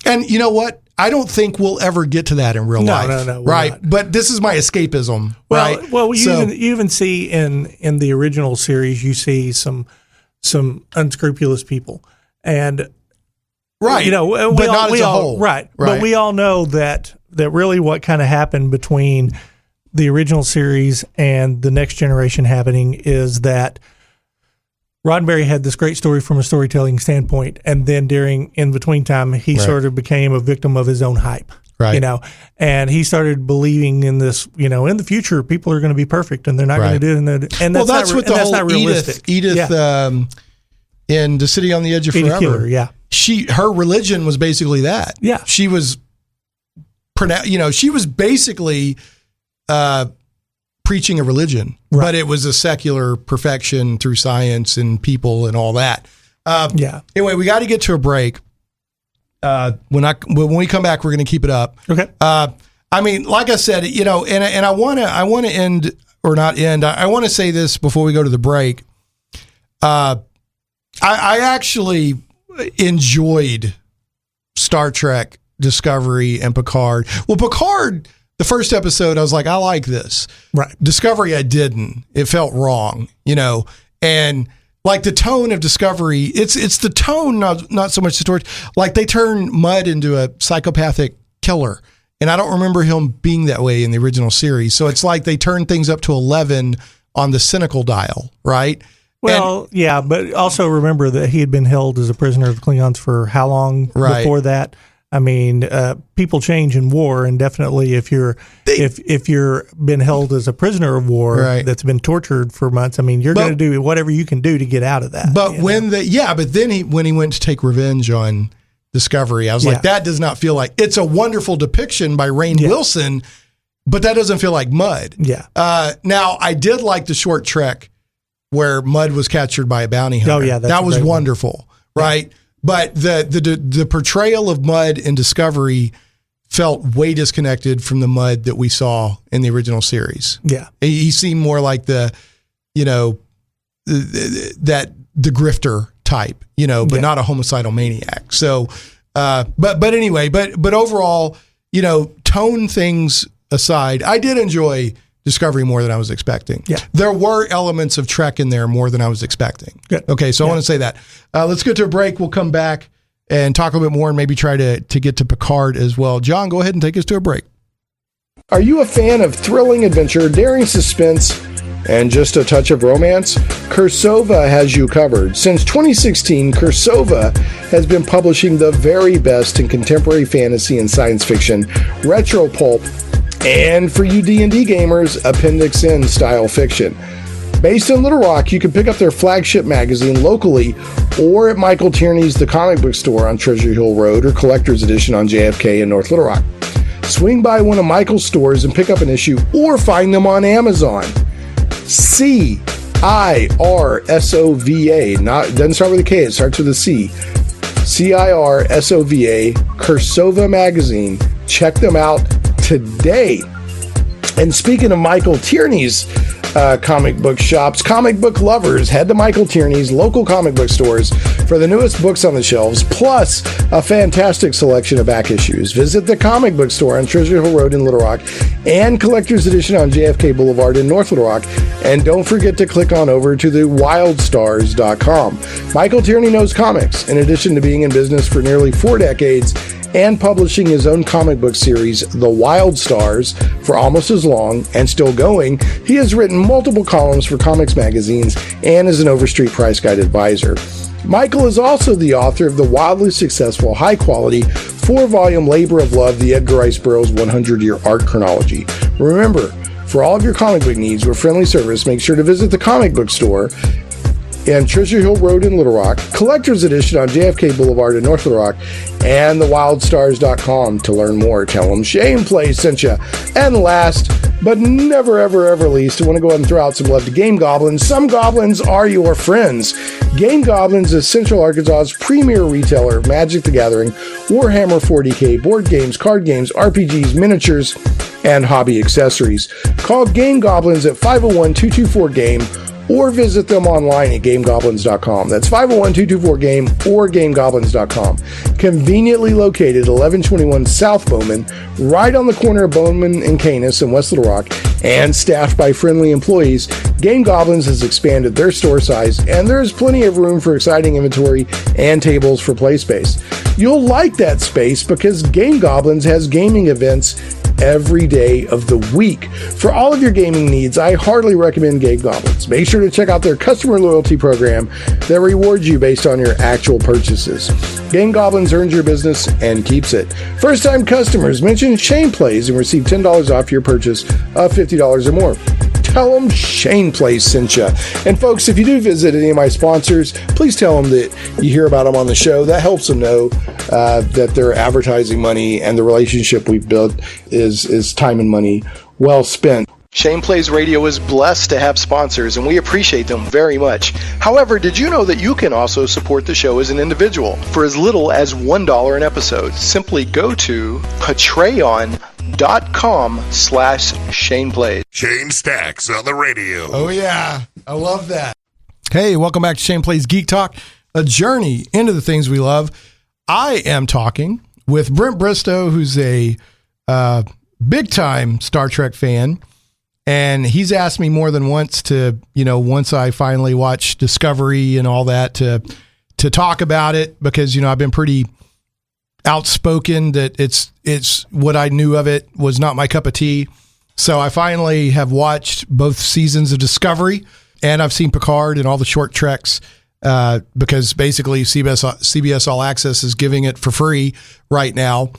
Speaker 2: and you know what? I don't think we'll ever get to that in real life. No, right? Not. But this is my escapism, right?
Speaker 6: Well, you even see in the original series, you see some unscrupulous people, and
Speaker 2: but not as a whole,
Speaker 6: right? But we all know that really what kind of happened between the original series and the Next Generation happening is that Roddenberry had this great story from a storytelling standpoint, and then in between time, he sort of became a victim of his own hype, and he started believing in this, in the future, people are going to be perfect and they're not going to do it. And that's not realistic.
Speaker 2: Edith in The City on the Edge of Forever.
Speaker 6: Killer,
Speaker 2: her religion was basically that.
Speaker 6: Yeah.
Speaker 2: She was, she was basically preaching a religion, but it was a secular perfection through science and people and all that. Anyway, we got to get to a break. When we come back, we're going to keep it up.
Speaker 6: Okay.
Speaker 2: I mean, like I said, and I want to end or not end. I want to say this before we go to the break. I actually enjoyed Star Trek Discovery and Picard. Well, Picard, the first episode, I was like, I like this.
Speaker 6: Right.
Speaker 2: Discovery, I didn't. It felt wrong, and like the tone of Discovery, it's the tone, not so much the story. Like they turn Mudd into a psychopathic killer. And I don't remember him being that way in the original series. So it's like they turn things up to 11 on the cynical dial, right?
Speaker 6: Well, yeah, but also remember that he had been held as a prisoner of the Klingons for how long before that? I mean, people change in war, and definitely if you're been held as a prisoner of war that's been tortured for months, I mean, you're going to do whatever you can do to get out of that.
Speaker 2: But when then when he went to take revenge on Discovery, I was like, that does not feel like it's a wonderful depiction by Rainn Wilson, but that doesn't feel like Mudd.
Speaker 6: Yeah.
Speaker 2: Now I did like the short trek where Mudd was captured by a bounty hunter.
Speaker 6: Oh yeah,
Speaker 2: that was wonderful, right? Yeah. But the portrayal of Mudd in Discovery felt way disconnected from the Mudd that we saw in the original series.
Speaker 6: Yeah.
Speaker 2: He seemed more like the grifter type, but not a homicidal maniac. So, but anyway, but overall, tone things aside, I did enjoy Discovery more than I was expecting.
Speaker 6: Yeah.
Speaker 2: There were elements of Trek in there more than I was expecting.
Speaker 6: Good.
Speaker 2: Okay, so I want to say that. Let's get to a break. We'll come back and talk a little bit more and maybe try to get to Picard as well. John, go ahead and take us to a break. Are you a fan of thrilling adventure, daring suspense, and just a touch of romance? Cursova has you covered. Since 2016, Cursova has been publishing the very best in contemporary fantasy and science fiction, retro pulp, and for you D&D gamers, Appendix N style fiction. Based in Little Rock, you can pick up their flagship magazine locally or at Michael Tierney's The Comic Book Store on Treasure Hill Road or Collector's Edition on JFK in North Little Rock. Swing by one of Michael's stores and pick up an issue or find them on Amazon. CIRSOVA, doesn't start with a K, it starts with a C. CIRSOVA, Cursova Magazine. Check them out today. And speaking of Michael Tierney's comic book shops, comic book lovers, head to Michael Tierney's local comic book stores for the newest books on the shelves, plus a fantastic selection of back issues. Visit the comic book store on Treasure Hill Road in Little Rock and Collector's Edition on JFK Boulevard in North Little Rock. And don't forget to click on over to the wildstars.com. Michael Tierney knows comics. In addition to being in business for nearly 4 decades and publishing his own comic book series, The Wild Stars, for almost as long and still going, he has written multiple columns for comics magazines and is an Overstreet Price Guide advisor. Michael is also the author of the wildly successful, high-quality, 4-volume labor of love, the Edgar Rice Burroughs 100-Year Art Chronology. Remember, for all of your comic book needs with friendly service, make sure to visit the comic book store and Treasure Hill Road in Little Rock, Collector's Edition on JFK Boulevard in North Little Rock, and thewildstars.com to learn more. Tell them Shane Plays sent you. And last, but never, ever, ever least, I want to go ahead and throw out some love to Game Goblins. Some goblins are your friends. Game Goblins is Central Arkansas's premier retailer of Magic the Gathering, Warhammer 40K, board games, card games, RPGs, miniatures, and hobby accessories. Call Game Goblins at 501-224-GAME or visit them online at GameGoblins.com. That's 501-224-GAME or GameGoblins.com. Conveniently located 1121 South Bowman, right on the corner of Bowman and Canis in West Little Rock, and staffed by friendly employees, Game Goblins has expanded their store size, and there is plenty of room for exciting inventory and tables for play space. You'll like that space because Game Goblins has gaming events every day of the week. For all of your gaming needs, I heartily recommend Game Goblins. Make sure to check out their customer loyalty program that rewards you based on your actual purchases. Game Goblins earns your business and keeps it. First-time customers, mention Shane Plays and receive $10 off your purchase of $50 or more. Tell them Shane Plays sent you. And folks, if you do visit any of my sponsors, please tell them that you hear about them on the show. That helps them know that their advertising money and the relationship we've built is time and money well spent.
Speaker 4: Shane Plays Radio is blessed to have sponsors, and we appreciate them very much. However, did you know that you can also support the show as an individual for as little as $1 an episode? Simply go to patreon.com/Shane Plays.
Speaker 1: Shane Stacks on the radio.
Speaker 2: Oh, yeah. I love that. Hey, welcome back to Shane Plays Geek Talk, a journey into the things we love. I am talking with Brent Bristow, who's a big time Star Trek fan. And he's asked me more than once to, once I finally watch Discovery and all that, to talk about it, because, I've been pretty outspoken that it's what I knew of it was not my cup of tea. So I finally have watched both seasons of Discovery, and I've seen Picard and all the short treks, because basically CBS All Access is giving it for free right now.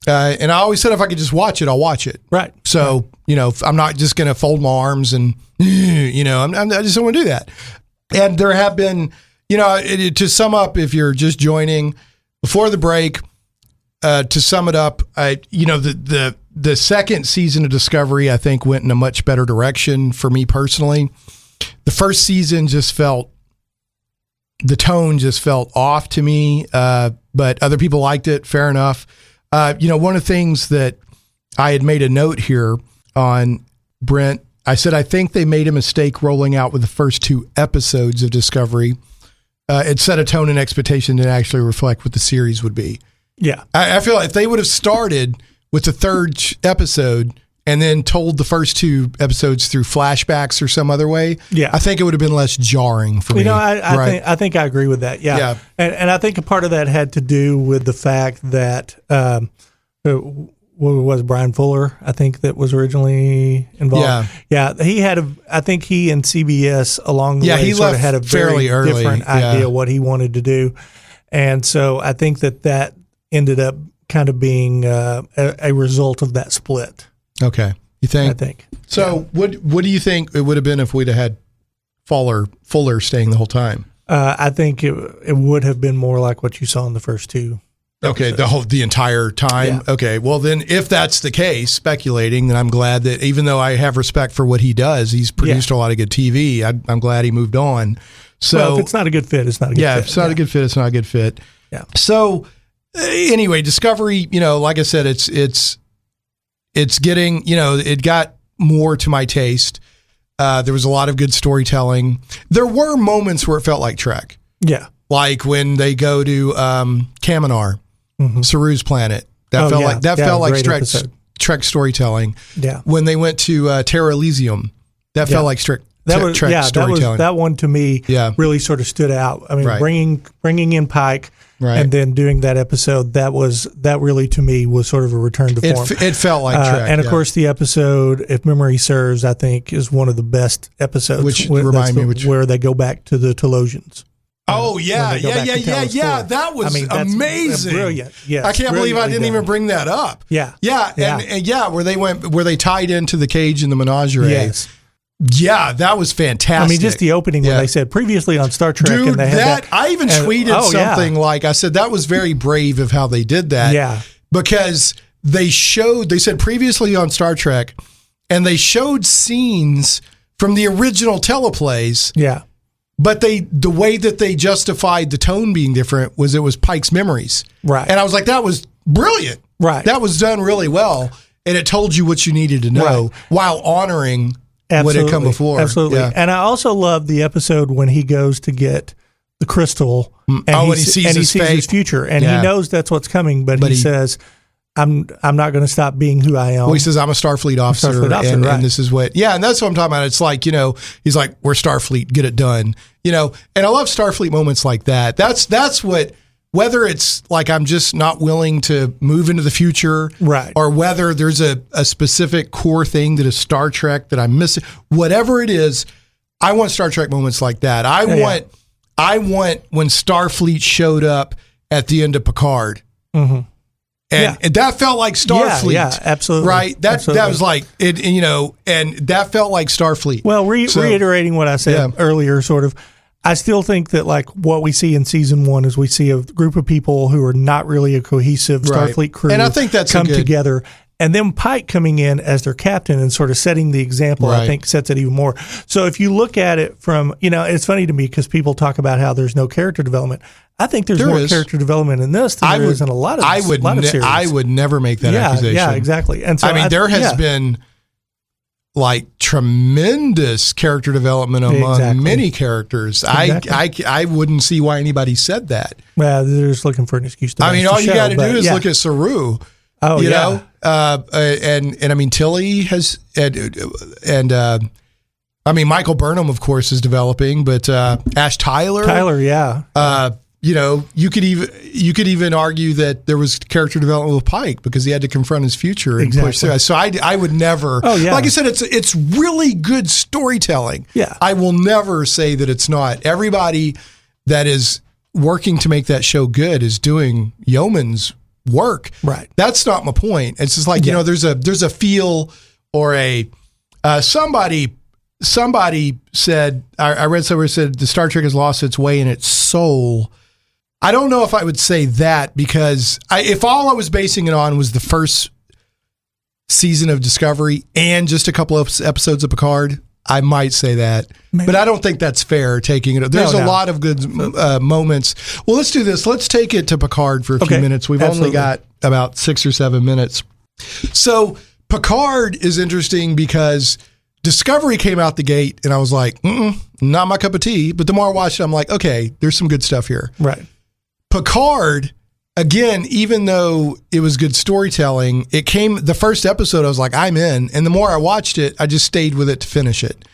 Speaker 2: And I always said if I could just watch it, I'll watch it.
Speaker 6: Right.
Speaker 2: So, I'm not just going to fold my arms and, I just don't want to do that. And there have been, to sum up, if you're just joining before the break, to sum it up, the second season of Discovery, I think, went in a much better direction for me personally. The first season the tone just felt off to me, but other people liked it. Fair enough. One of the things that I had made a note here on, Brent, I said, I think they made a mistake rolling out with the first 2 episodes of Discovery. It set a tone and expectation that actually reflect what the series would be.
Speaker 6: Yeah.
Speaker 2: I feel like if they would have started with the 3rd episode and then told the first 2 episodes through flashbacks or some other way, I think it would have been less jarring for me.
Speaker 6: I think I agree with that. Yeah. And I think a part of that had to do with the fact that, what was Brian Fuller, I think, that was originally involved. Yeah. He had I think he and CBS along the way
Speaker 2: he
Speaker 6: sort of had a very different idea what he wanted to do. And so I think that ended up kind of being a result of that split.
Speaker 2: Okay. You think?
Speaker 6: I think.
Speaker 2: So what do you think it would have been if we'd have had Fuller staying the whole time?
Speaker 6: I think it would have been more like what you saw in the first 2.
Speaker 2: Okay, the entire time. Yeah. Okay, well then, if that's the case, speculating, then I'm glad that, even though I have respect for what he does, he's produced a lot of good TV. I'm glad he moved on. So
Speaker 6: if it's not a good fit, it's not a good fit.
Speaker 2: Yeah, if it's not a good fit, it's not a good fit.
Speaker 6: Yeah.
Speaker 2: So anyway, Discovery, like I said, it's getting, it got more to my taste. There was a lot of good storytelling. There were moments where it felt like Trek.
Speaker 6: Yeah.
Speaker 2: Like when they go to Kaminar, Saru's planet. That felt like Trek storytelling.
Speaker 6: Yeah.
Speaker 2: When they went to Terra Elysium, that felt like Trek storytelling.
Speaker 6: That one to me really sort of stood out. I mean, bringing in Pike and then doing that episode, that really to me was sort of a return to form.
Speaker 2: It felt like Trek.
Speaker 6: And of course, the episode, if memory serves, I think is one of the best episodes. Where they go back to the Telosians.
Speaker 2: Oh yeah. That was amazing,
Speaker 6: brilliant. Yeah,
Speaker 2: I can't believe I didn't even bring that up.
Speaker 6: Yeah,
Speaker 2: and where they tied into the cage and the menagerie. Yes, yeah, that was fantastic.
Speaker 6: I mean, just the opening when they said previously on Star Trek,
Speaker 2: dude,
Speaker 6: and they had that.
Speaker 2: I even tweeted something like, I said that was very brave of how they did that.
Speaker 6: Yeah,
Speaker 2: because they said previously on Star Trek, and they showed scenes from the original teleplays.
Speaker 6: Yeah.
Speaker 2: But the way that they justified the tone being different was it was Pike's memories.
Speaker 6: Right.
Speaker 2: And I was like, that was brilliant.
Speaker 6: Right.
Speaker 2: That was done really well. And it told you what you needed to know while honoring what had come before.
Speaker 6: Absolutely. Yeah. And I also love the episode when he goes to get the crystal and he sees his future. And he knows that's what's coming, but he says, I'm not going to stop being who I am.
Speaker 2: Well, he says, I'm a Starfleet officer, and this is what, and that's what I'm talking about. It's like, he's like, we're Starfleet, get it done, and I love Starfleet moments like that. That's what, whether it's like, I'm just not willing to move into the future,
Speaker 6: right, or
Speaker 2: whether there's a specific core thing that is Star Trek that I'm missing, whatever it is, I want Star Trek moments like that. I want when Starfleet showed up at the end of Picard. Mm-hmm. And that felt like Starfleet.
Speaker 6: Yeah, absolutely.
Speaker 2: Right? That was like, and that felt like Starfleet.
Speaker 6: Well, reiterating what I said earlier, sort of, I still think that like what we see in season 1 is we see a group of people who are not really a cohesive Starfleet crew.
Speaker 2: And I think that's
Speaker 6: come together. And then Pike coming in as their captain and sort of setting the example, I think sets it even more. So if you look at it from, it's funny to me because people talk about how there's no character development. I think there's more character development in this than there is in a lot of series.
Speaker 2: I would never make that accusation.
Speaker 6: Yeah, exactly. And so
Speaker 2: there has been like tremendous character development among many characters. Exactly. I wouldn't see why anybody said that.
Speaker 6: Well, they're just looking for an excuse to
Speaker 2: all you got to do is look at Saru.
Speaker 6: Oh,
Speaker 2: you
Speaker 6: yeah.
Speaker 2: know, and I mean Tilly has, and I mean Michael Burnham, of course, is developing, but Ash Tyler,
Speaker 6: yeah.
Speaker 2: you know, you could even argue that there was character development with Pike because he had to confront his future and push through. So I would never.
Speaker 6: Oh, yeah.
Speaker 2: Like I said, it's really good storytelling.
Speaker 6: Yeah.
Speaker 2: I will never say that it's not. Everybody that is working to make that show good is doing yeoman's work.
Speaker 6: Right.
Speaker 2: That's not my point. It's just like, you know, there's a feel or a somebody said, I read somewhere said the Star Trek has lost its way in its soul. I don't know if I would say that because if all I was basing it on was the first season of Discovery and just a couple of episodes of Picard, I might say that. Maybe. But I don't think that's fair taking it. There's a lot of good moments. Well, let's do this. Let's take it to Picard for a few minutes. We've only got about 6 or 7 minutes. So Picard is interesting because Discovery came out the gate and I was like, not my cup of tea. But the more I watched it, I'm like, okay, there's some good stuff here.
Speaker 6: Right.
Speaker 2: Picard, again, even though it was good storytelling, the first episode, I was like, I'm in. And the more I watched it, I just stayed with it to finish it.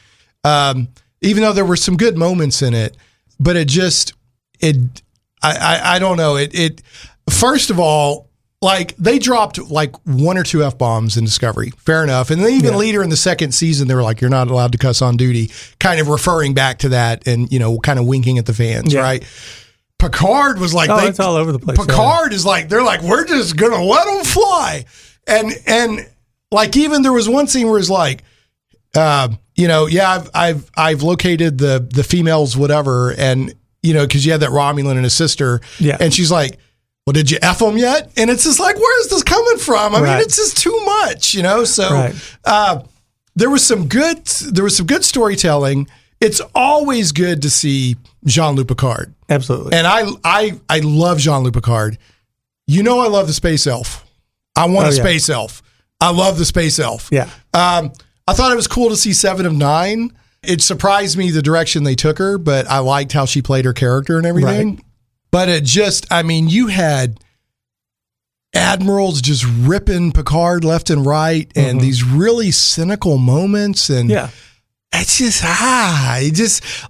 Speaker 2: Even though there were some good moments in it, but I don't know. First of all, like they dropped like 1 or 2 F-bombs in Discovery. Fair enough. And then even later in the second season, they were like, you're not allowed to cuss on duty, kind of referring back to that and, you know, kind of winking at the fans, right? Picard was like,
Speaker 6: it's all over the place.
Speaker 2: Picard is like, they're like, we're just going to let them fly. And like, even there was one scene where it's like, you know, I've located the females, whatever. And, you know, cause you had that Romulan and his sister. Yeah. And she's like, well, did you F them yet? And it's just like, where is this coming from? I mean, it's just too much, you know? So, there was some good storytelling. It's always good to see Jean-Luc Picard.
Speaker 6: Absolutely.
Speaker 2: And I love Jean-Luc Picard. You know, I love the space elf. I want a space elf. I love the space elf.
Speaker 6: Yeah.
Speaker 2: I thought it was cool to see 7 of 9. It surprised me the direction they took her, but I liked how she played her character and everything. Right. But it just, I mean, you had admirals just ripping Picard left and right and these really cynical moments. And it's just,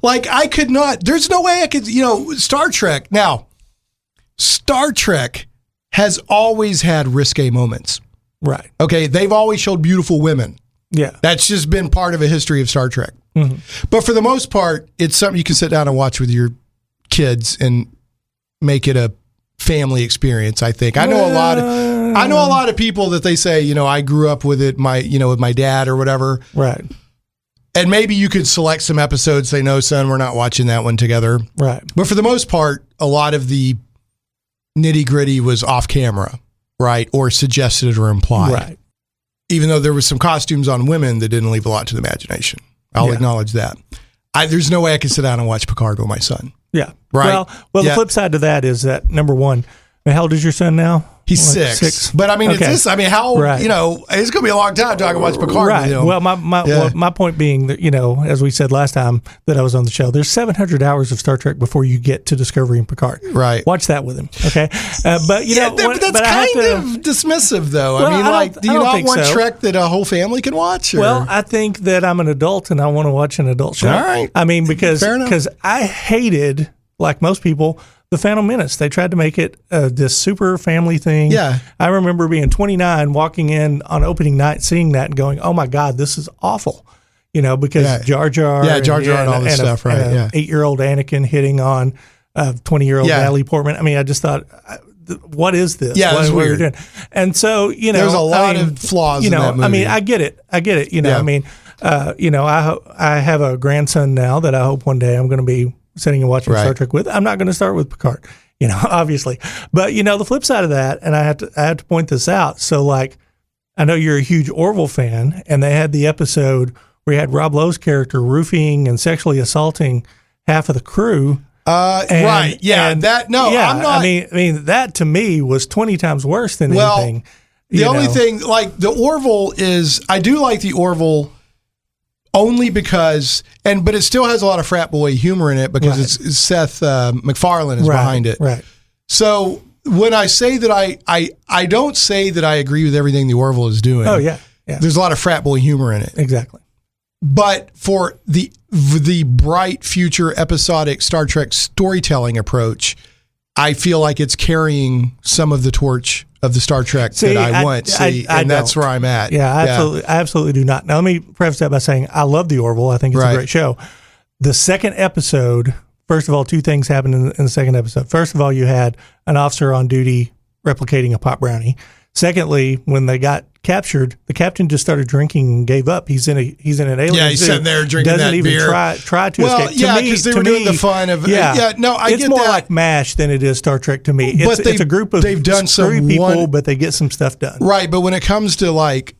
Speaker 2: like I could not, there's no way I could, you know, Star Trek has always had risque moments.
Speaker 6: Right.
Speaker 2: Okay. They've always showed beautiful women.
Speaker 6: Yeah.
Speaker 2: That's just been part of a history of Star Trek. But for the most part, it's something you can sit down and watch with your kids and make it a family experience. I think I know a lot of people that they say, you know, I grew up with it, with my dad or whatever.
Speaker 6: Right.
Speaker 2: And maybe you could select some episodes, say, no, son, we're not watching that one together.
Speaker 6: Right.
Speaker 2: But for the most part, a lot of the nitty gritty was off camera, right? Or suggested or implied.
Speaker 6: Right.
Speaker 2: Even though there was some costumes on women that didn't leave a lot to the imagination. I'll acknowledge that. There's no way I can sit down and watch Picard with my son.
Speaker 6: Yeah.
Speaker 2: Right.
Speaker 6: Well, the flip side to that is that, number one, how old is your son now?
Speaker 2: He's 6. But I mean, it's this. I mean, how you know? It's going to be a long time till I can watch Picard.
Speaker 6: Right.
Speaker 2: You know?
Speaker 6: Well, my point being that, you know, as we said last time that I was on the show, there's 700 hours of Star Trek before you get to Discovery and Picard.
Speaker 2: Right.
Speaker 6: Watch that with him. Okay. But you know,
Speaker 2: but that's kind of dismissive, though. Well, I mean, like, do you not want Trek that a whole family can watch? Or?
Speaker 6: Well, I think that I'm an adult and I want to watch an adult show.
Speaker 2: All right.
Speaker 6: I mean, because I hated, like most people, The Phantom Menace. They tried to make it this super family thing.
Speaker 2: Yeah.
Speaker 6: I remember being 29, walking in on opening night, seeing that and going, oh my God, this is awful. You know, because Jar Jar.
Speaker 2: Yeah, Jar Jar and all this stuff, right?
Speaker 6: And 8-year-old Anakin hitting on 20-year-old Natalie Portman. I mean, I just thought, what is this?
Speaker 2: Yeah,
Speaker 6: what
Speaker 2: it's weird.
Speaker 6: Doing? And so, you know.
Speaker 2: There's a lot of flaws in that movie.
Speaker 6: I mean, I get it. You know, I mean, you know, I have a grandson now that I hope one day I'm going to be sitting and watching Star Trek with. I'm not going to start with Picard, you know, obviously. But, you know, the flip side of that, and I have to point this out. So, like, I know you're a huge Orville fan, and they had the episode where you had Rob Lowe's character roofing and sexually assaulting half of the crew.
Speaker 2: Right. Yeah. I'm not.
Speaker 6: I mean, that to me was 20 times worse than anything.
Speaker 2: The only thing, like, the Orville is, I do like the Orville only because, but it still has a lot of frat boy humor in it because it's Seth MacFarlane is behind it.
Speaker 6: Right.
Speaker 2: So when I say that I don't say that I agree with everything the Orville is doing.
Speaker 6: Oh, yeah.
Speaker 2: There's a lot of frat boy humor in it.
Speaker 6: Exactly.
Speaker 2: But for the bright future episodic Star Trek storytelling approach, I feel like it's carrying some of the torch of the Star Trek that I want. And that's where I'm at.
Speaker 6: Yeah, I absolutely do not. Now, let me preface that by saying I love the Orville. I think it's a great show. The second episode, first of all, two things happened in the second episode. First of all, you had an officer on duty replicating a pot brownie. Secondly, when they got captured, the captain just started drinking and gave up. He's in an alien.
Speaker 2: Yeah, he's sitting there drinking
Speaker 6: doesn't
Speaker 2: that
Speaker 6: even
Speaker 2: beer.
Speaker 6: Try to escape.
Speaker 2: Yeah, because they were doing the fun of
Speaker 6: it's more like MASH than it is Star Trek to me. It's a group of
Speaker 2: they've done some
Speaker 6: people, but they get some stuff done.
Speaker 2: Right, but when it comes to like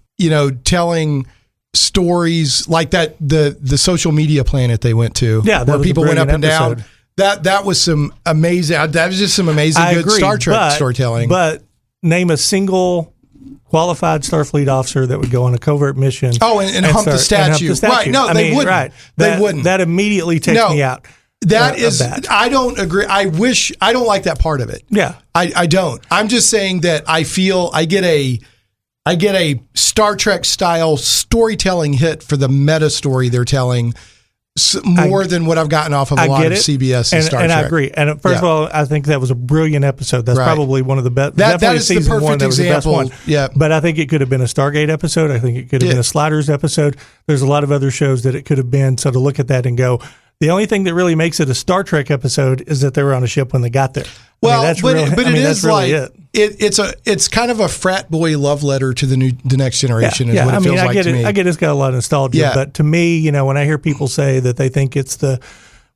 Speaker 2: telling stories like that, the social media planet they went to, where people went up and down. That was some amazing. That was just some amazing good Star Trek storytelling.
Speaker 6: But name a single qualified Starfleet officer that would go on a covert mission.
Speaker 2: Oh, and hump the statue. Right? No, they wouldn't.
Speaker 6: Right.
Speaker 2: They wouldn't.
Speaker 6: That immediately takes me out.
Speaker 2: That is. I don't agree. I don't like that part of it.
Speaker 6: Yeah.
Speaker 2: I don't. I'm just saying that I feel I get a Star Trek style storytelling hit for the meta story they're telling. More than what I've gotten off of a lot of CBS and Star Trek.
Speaker 6: And I agree. And first of all, I think that was a brilliant episode. That's probably one of the best.
Speaker 2: That is the perfect example. Yeah.
Speaker 6: But I think it could have been a Stargate episode. I think it could have been a Sliders episode. There's a lot of other shows that it could have been. So to look at that and go, the only thing that really makes it a Star Trek episode is that they were on a ship when they got there.
Speaker 2: Well, it's kind of a frat boy love letter to the next generation.
Speaker 6: Yeah,
Speaker 2: what it feels
Speaker 6: I get
Speaker 2: to
Speaker 6: it.
Speaker 2: me.
Speaker 6: I get it's got a lot of nostalgia.
Speaker 2: Yeah.
Speaker 6: But to me, when I hear people say that they think it's the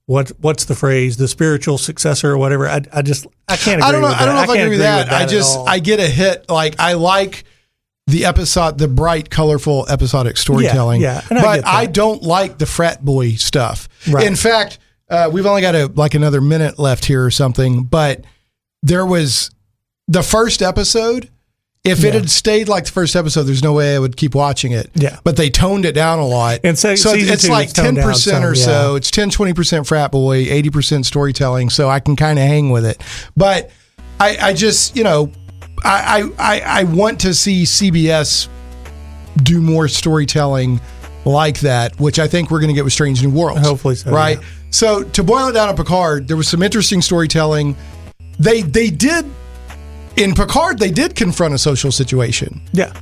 Speaker 6: what's the phrase, the spiritual successor or whatever, I can't agree with that.
Speaker 2: I don't know if I agree with that. I get a hit. Like I like the bright, colorful episodic storytelling.
Speaker 6: Yeah.
Speaker 2: But I don't like the frat boy stuff.
Speaker 6: Right.
Speaker 2: In fact, we've only got another minute left here or something, but there was the first episode. If it had stayed like the first episode, there's no way I would keep watching it.
Speaker 6: Yeah.
Speaker 2: But they toned it down a lot.
Speaker 6: And so
Speaker 2: it's like 10% or so. It's 10-20% frat boy, 80% storytelling. So I can kind of hang with it. But I just, I want to see CBS do more storytelling like that, which I think we're going to get with Strange New Worlds.
Speaker 6: Hopefully so.
Speaker 2: Right?
Speaker 6: Yeah.
Speaker 2: So to boil it down on Picard, there was some interesting storytelling. They did, in Picard, they did confront a social situation.
Speaker 6: Yeah.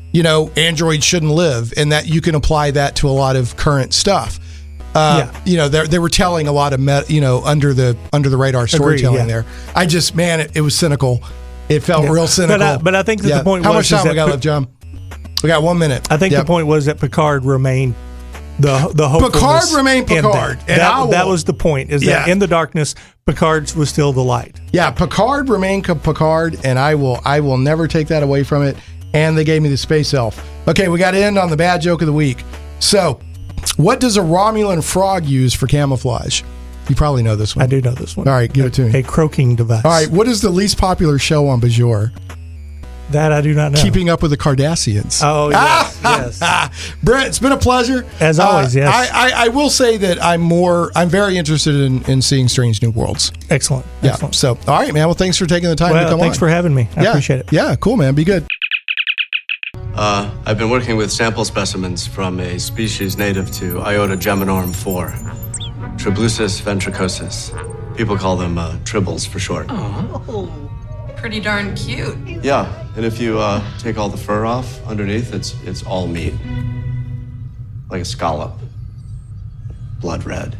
Speaker 2: Androids shouldn't live, and that you can apply that to a lot of current stuff. They were telling a lot of, under the radar storytelling there. I just, it was cynical. It felt real cynical.
Speaker 6: But I think that the point was...
Speaker 2: How much time we got left, John? We got 1 minute.
Speaker 6: I think the point was that Picard remained the hopefulness.
Speaker 2: Picard remained Picard.
Speaker 6: And that was the point, is that in the darkness, Picard was still the light.
Speaker 2: Yeah, Picard remained Picard, and I will never take that away from it. And they gave me the space elf. Okay, we got to end on the bad joke of the week. So, what does a Romulan frog use for camouflage? You probably know this one.
Speaker 6: I do know this one.
Speaker 2: All right, give it to me.
Speaker 6: A croaking device.
Speaker 2: All right, what is the least popular show on Bajor?
Speaker 6: That I do not know.
Speaker 2: Keeping Up with the Cardassians.
Speaker 6: Oh, yes.
Speaker 2: Brent, it's been a pleasure.
Speaker 6: As always, yes.
Speaker 2: I will say that I'm very interested in seeing Strange New Worlds.
Speaker 6: Excellent.
Speaker 2: Yeah.
Speaker 6: Excellent.
Speaker 2: So, all right, man. Well, thanks for taking the time to come on.
Speaker 6: Thanks for having me. I appreciate it.
Speaker 2: Yeah, cool, man. Be good.
Speaker 5: I've been working with sample specimens from a species native to Iota Geminorum 4, Triblusis ventricosus. People call them tribbles for short.
Speaker 7: Oh, pretty darn cute.
Speaker 5: Yeah, and if you take all the fur off underneath, it's all meat. Like a scallop. Blood red.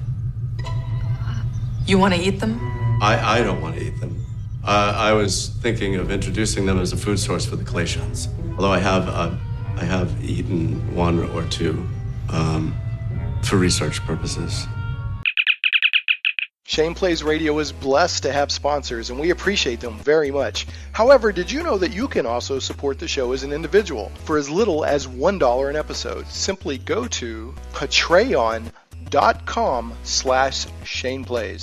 Speaker 7: You want to eat them?
Speaker 5: I don't want to eat them. I was thinking of introducing them as a food source for the Calations. Although I have eaten one or two for research purposes.
Speaker 4: Shane Plays Radio is blessed to have sponsors, and we appreciate them very much. However, did you know that you can also support the show as an individual for as little as $1 an episode? Simply go to patreon.com/ShanePlays.